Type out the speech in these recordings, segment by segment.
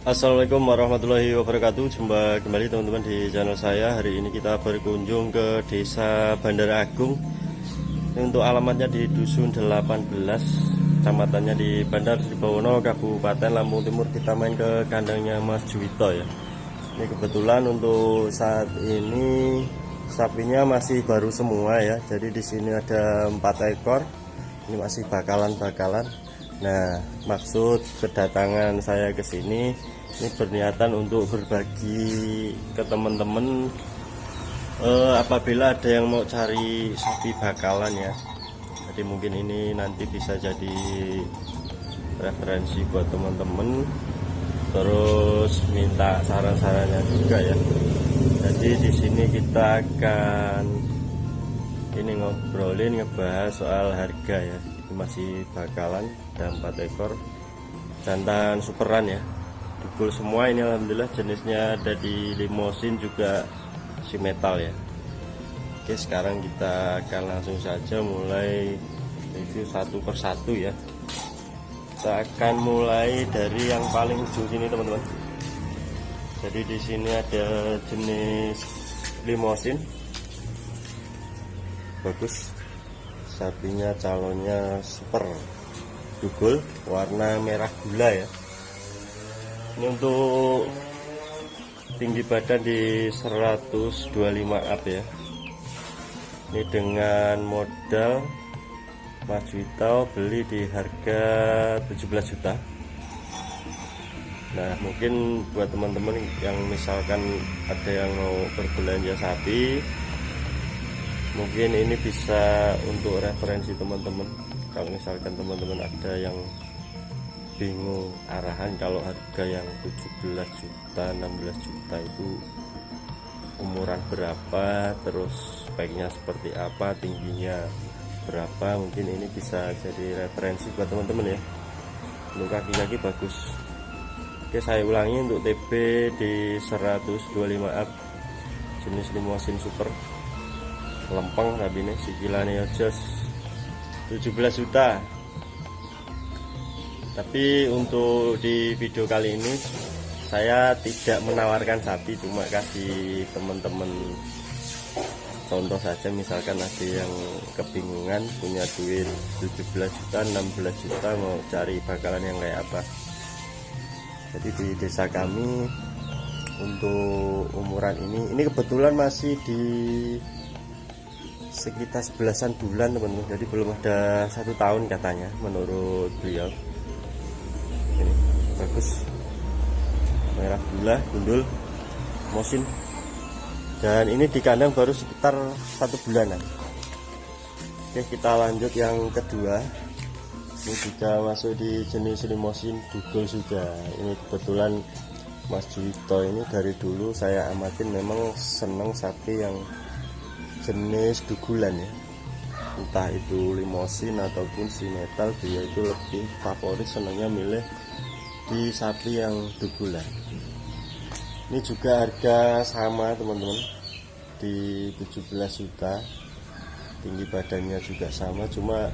Assalamualaikum warahmatullahi wabarakatuh. Jumpa kembali teman-teman di channel saya. Hari ini kita berkunjung ke desa Bandar Agung. Ini untuk alamatnya di Dusun 18, kecamatannya di Bandar Sribawono, Kabupaten Lampung Timur. Kita main ke kandangnya Mas Juwito ya. Ini kebetulan untuk saat ini sapinya masih baru semua ya. Jadi di sini ada 4 ekor. Ini masih bakalan-bakalan. Nah, maksud kedatangan saya ke sini ini berniatan untuk berbagi ke teman-teman apabila ada yang mau cari sapi bakalan ya. Jadi mungkin ini nanti bisa jadi referensi buat teman-teman. Terus minta saran-sarannya juga ya. Jadi di sini kita akan ngebahas soal harga ya. Masih bakalan, ada 4 ekor jantan superan ya, dugul semua ini alhamdulillah. Jenisnya ada di limosin juga si metal ya. Oke, sekarang kita akan langsung saja mulai review satu persatu ya. Kita akan mulai dari yang paling ujung sini teman-teman. Jadi di sini ada jenis limosin bagus, sapinya calonnya super dugul warna merah gula ya. Ini untuk tinggi badan di 125 up ya. Ini dengan modal Mas Juwito beli di harga 17 juta. Nah, mungkin buat teman-teman yang misalkan ada yang mau berbelanja sapi, mungkin ini bisa untuk referensi teman-teman. Kalau misalkan teman-teman ada yang bingung arahan, kalau harga yang 17 juta 16 juta itu umuran berapa, terus speknya seperti apa, tingginya berapa, mungkin ini bisa jadi referensi buat teman-teman ya. Untuk kaki-kaki bagus. Oke, saya ulangi, untuk TB di 125 up, jenis limosin super lempeng, tapi ini sikilane jos 17 juta. Tapi untuk di video kali ini saya tidak menawarkan sapi, cuma kasih teman-teman contoh saja. Misalkan ada yang kebingungan, punya duit 17 juta 16 juta mau cari bakalan yang kayak apa. Jadi di desa kami untuk umuran ini kebetulan masih di sekitar 11-an bulan teman-teman, jadi belum ada 1 tahun katanya menurut beliau. Ini bagus, merah gula, gundul, mosin, dan ini di kandang baru sekitar 1 bulanan. Oke, kita lanjut yang kedua. Ini juga masuk di jenis limosin dugul juga. Ini kebetulan Mas Juwito ini dari dulu saya amatin memang seneng sapi yang jenis dugulan ya, entah itu limosin ataupun si metal. Dia itu lebih favorit, senangnya milih di sapi yang dugulan. Ini juga harga sama teman-teman, di 17 juta, tinggi badannya juga sama, cuma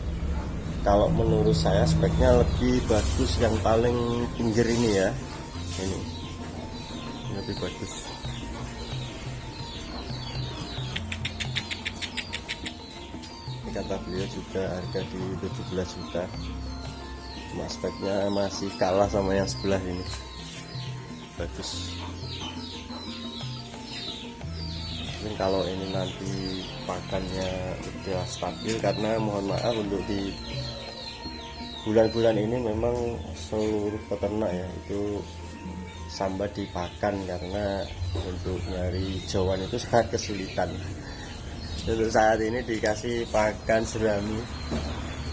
kalau menurut saya speknya lebih bagus yang paling pinggir ini ya. Ini lebih bagus. Kata beliau juga harga di 17 juta, cuma speknya masih kalah sama yang sebelah ini, bagus. Mungkin kalau ini nanti pakannya udah stabil, karena mohon maaf untuk di bulan-bulan ini memang seluruh peternak ya itu sambat di pakan, karena untuk nyari hijauan itu sangat kesulitan. Untuk saat ini dikasih pakan jerami,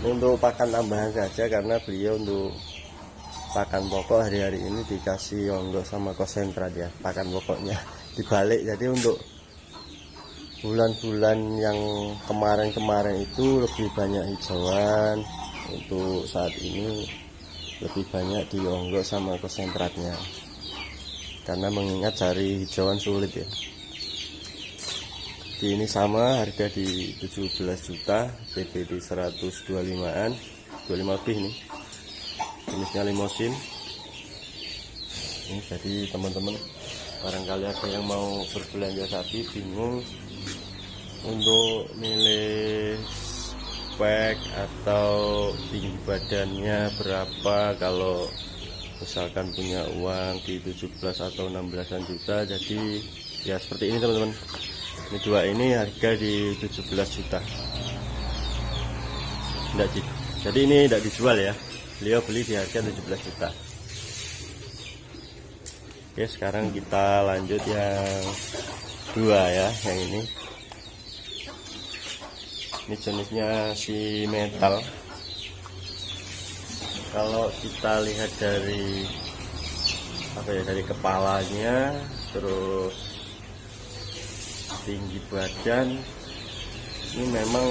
untuk pakan tambahan saja, karena beliau untuk pakan pokok hari-hari ini dikasih onggok sama konsentrat ya, pakan pokoknya dibalik. Jadi untuk bulan-bulan yang kemarin-kemarin itu lebih banyak hijauan, untuk saat ini lebih banyak di onggok sama konsentratnya, karena mengingat cari hijauan sulit ya. Ini sama, harga di 17 juta, TB di 125-an, 25 lebih nih. Jenisnya limosin. Ini jadi teman-teman barangkali ada yang mau berbelanja sapi bingung untuk milih spek atau tinggi badannya berapa, kalau misalkan punya uang di 17 atau 16an juta. Jadi ya seperti ini teman-teman, ini dua ini harga di 17 juta. Jadi ini tidak dijual ya, beliau beli di harga 17 juta. Oke, sekarang kita lanjut yang dua ya, yang ini jenisnya si metal. Kalau kita lihat dari dari kepalanya, terus tinggi badan, ini memang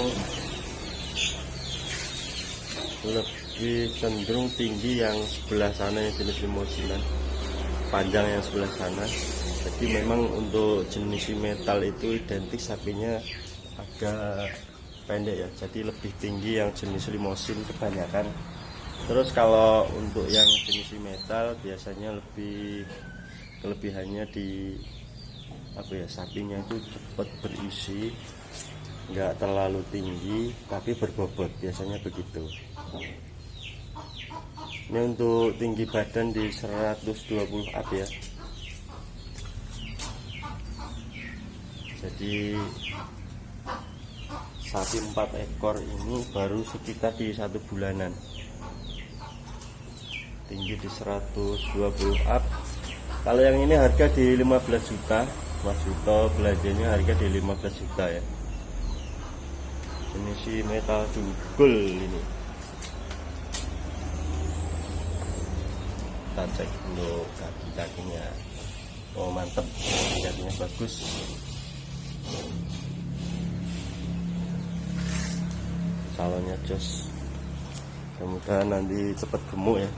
lebih cenderung tinggi yang sebelah sana, yang jenis limousinan, panjang yang sebelah sana. Jadi memang untuk jenis metal itu identik sapinya agak pendek ya, jadi lebih tinggi yang jenis limousin kebanyakan. Terus kalau untuk yang jenis metal biasanya lebih kelebihannya di sapinya itu cepat berisi, nggak terlalu tinggi tapi berbobot, biasanya begitu. Ini untuk tinggi badan di 120 up ya. Jadi sapi 4 ekor ini baru sekitar di 1 bulanan, tinggi di 120 up. Kalau yang ini harga di 15 juta, Mas Juto belanjanya harga di 15 juta ya. Ini si metal dugul ini. Kita cek untuk kaki-kakinya. Oh mantep, kaki-kakinya bagus. Salonnya jos. Mudah-mudahan nanti cepat gemuk ya.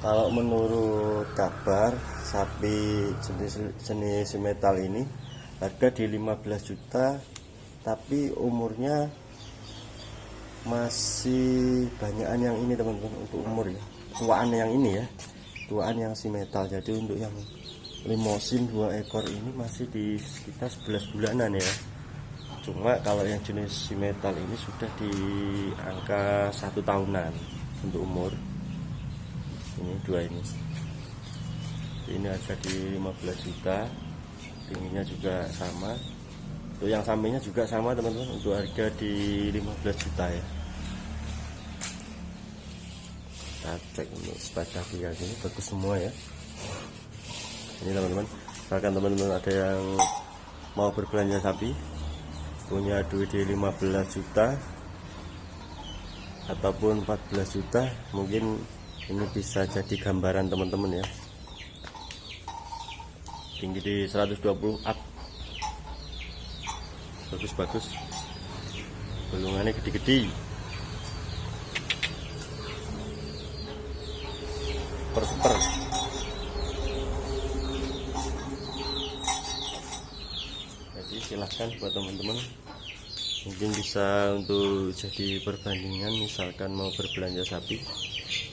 Kalau menurut kabar, sapi jenis metal ini harga di 15 juta, tapi umurnya masih banyakan yang ini teman-teman, untuk umur ya, tuaan yang ini ya, tuaan yang si metal. Jadi untuk yang limousin 2 ekor ini masih di sekitar 11 bulanan ya. Cuma kalau yang jenis si metal ini sudah di angka 1 tahunan untuk umur. Ini dua ini harga di 15 juta, tingginya juga sama. Untuk yang sampingnya juga sama teman-teman, untuk harga di 15 juta ya. Kita cek untuk spek kaki ini bagus semua ya. Ini teman-teman, misalkan teman-teman ada yang mau berbelanja sapi, punya duit di 15 juta ataupun 14 juta, mungkin ini bisa jadi gambaran teman-teman ya. Tinggi di 120 up, bagus-bagus, belungannya gede-gede, super. Jadi silahkan buat teman-teman, mungkin bisa untuk jadi perbandingan, misalkan mau berbelanja sapi.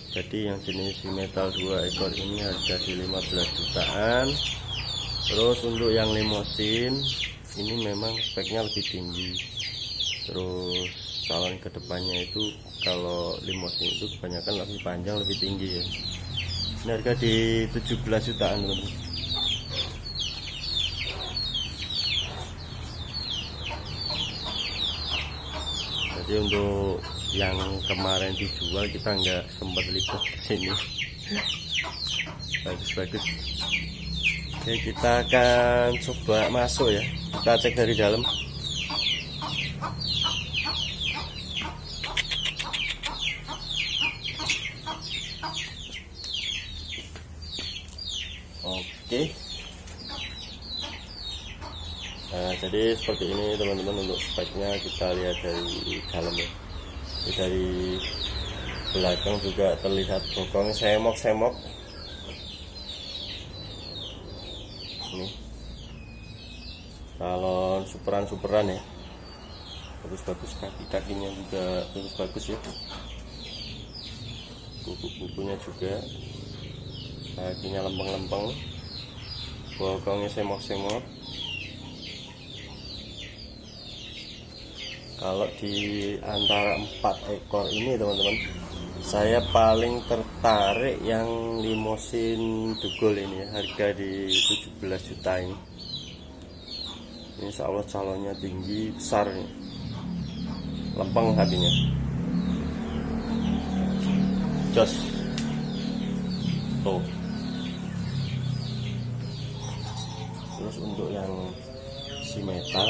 Jadi yang jenis metal 2 ekor ini harga di 15 jutaan. Terus untuk yang limousin ini memang speknya lebih tinggi. Terus salon kedepannya itu, kalau limousin itu kebanyakan lebih panjang, lebih tinggi ya. Ini harga di 17 jutaan teman-teman. Jadi untuk yang kemarin dijual kita nggak sempat lipat ke sini. Bagus-bagus. Oke, kita akan coba masuk ya. Kita cek dari dalam. Oke. Nah, jadi seperti ini teman-teman untuk speknya. Kita lihat dari dalam ya. Dari belakang juga terlihat bokong semok-semok. Ini salon superan ya, bagus-bagus, kaki-kakinya juga bagus-bagus ya, kuku-kukunya juga kakinya lempeng-lempeng, bokongnya semok-semok. Kalau di antara 4 ekor ini teman-teman, saya paling tertarik yang limosin dugol ini, harga di 17 juta ini. Insya Allah calonnya tinggi, besar nih, lempeng hatinya, jos tuh. Terus untuk yang si metal,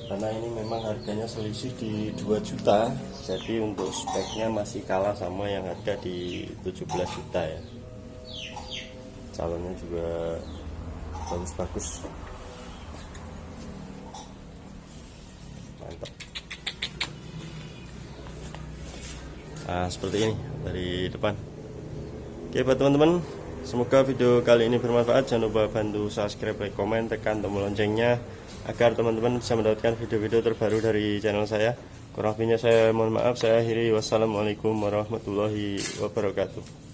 karena ini memang harganya selisih di 2 juta, jadi untuk speknya masih kalah sama yang harga di 17 juta ya. Calonnya juga bagus-bagus, mantap. Nah, seperti ini dari depan. Oke, buat teman-teman, semoga video kali ini bermanfaat. Jangan lupa bantu subscribe, like, komen, tekan tombol loncengnya agar teman-teman bisa mendapatkan video-video terbaru dari channel saya. Kurang lebihnya saya mohon maaf. Saya akhiri, wassalamualaikum warahmatullahi wabarakatuh.